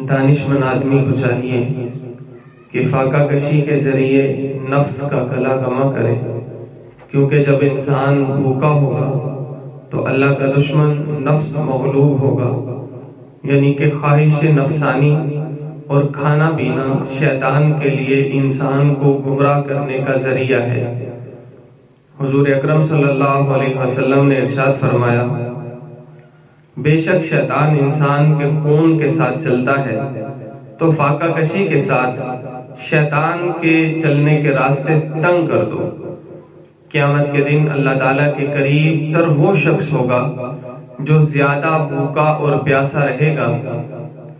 دانشمند آدمی کو چاہیے کہ فاقہ کشی کے ذریعے نفس کا گلا کما کرے، کیونکہ جب انسان بھوکا ہوگا تو اللہ کا دشمن نفس مغلوب ہوگا، یعنی کہ خواہش نفسانی اور کھانا پینا شیطان کے لیے انسان کو گمراہ کرنے کا ذریعہ ہے۔ حضور اکرم صلی اللہ علیہ وسلم نے ارشاد فرمایا، بے شک شیطان انسان کے خون کے ساتھ چلتا ہے، تو فاقہ کشی کے ساتھ شیطان کے چلنے کے راستے تنگ کر دو۔ قیامت کے دن اللہ تعالیٰ کے قریب تر وہ شخص ہوگا جو زیادہ بھوکا اور پیاسا رہے گا،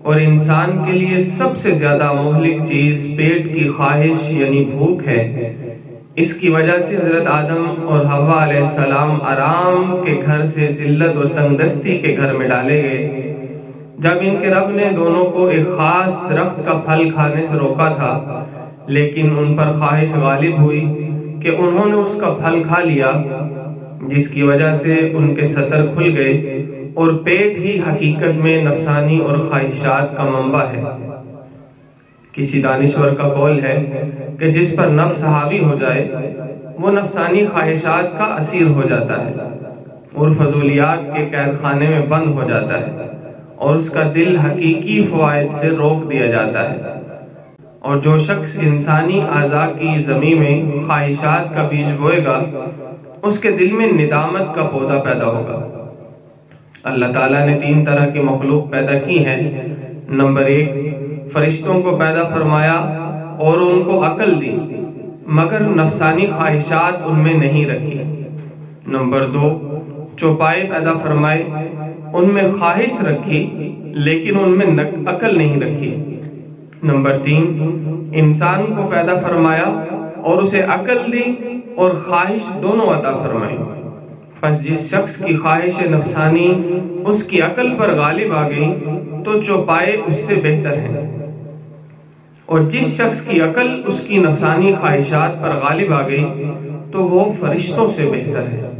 اور انسان کے لیے سب سے زیادہ مہلک چیز پیٹ کی خواہش یعنی بھوک ہے۔ اس کی وجہ سے حضرت آدم اور حوا علیہ السلام آرام کے گھر سے ذلت اور تنگ دستی کے گھر میں ڈالے گئے۔ جب ان کے رب نے دونوں کو ایک خاص درخت کا پھل کھانے سے روکا تھا، لیکن ان پر خواہش غالب ہوئی کہ انہوں نے اس کا پھل کھا لیا، جس کی وجہ سے ان کے سطر کھل گئے، اور پیٹ ہی حقیقت میں نفسانی اور خواہشات کا منبع ہے۔ کسی دانشور کا قول ہے کہ جس پر نفس حاوی ہو جائے وہ نفسانی خواہشات کا اسیر ہو جاتا ہے اور فضولیات کے قید خانے میں بند ہو جاتا ہے، اور اس کا دل حقیقی فوائد سے روک دیا جاتا ہے۔ اور جو شخص انسانی اعضاء کی زمین میں خواہشات کا بیج بوئے گا، اس کے دل میں ندامت کا پودا پیدا ہوگا۔ اللہ تعالیٰ نے 3 طرح کی مخلوق پیدا کی ہے۔ نمبر 1، فرشتوں کو پیدا فرمایا اور ان کو عقل دی، مگر نفسانی خواہشات ان میں نہیں رکھی۔ نمبر 2، چوپائے پیدا فرمائے، ان میں خواہش رکھی لیکن ان میں عقل نہیں رکھی۔ نمبر 3، انسان کو پیدا فرمایا اور اسے عقل دی اور خواہش دونوں عطا فرمائی۔ پس جس شخص کی خواہش نفسانی اس کی عقل پر غالب آ گئی تو چوپائے اس سے بہتر ہیں، اور جس شخص کی عقل اس کی نفسانی خواہشات پر غالب آ گئی تو وہ فرشتوں سے بہتر ہے۔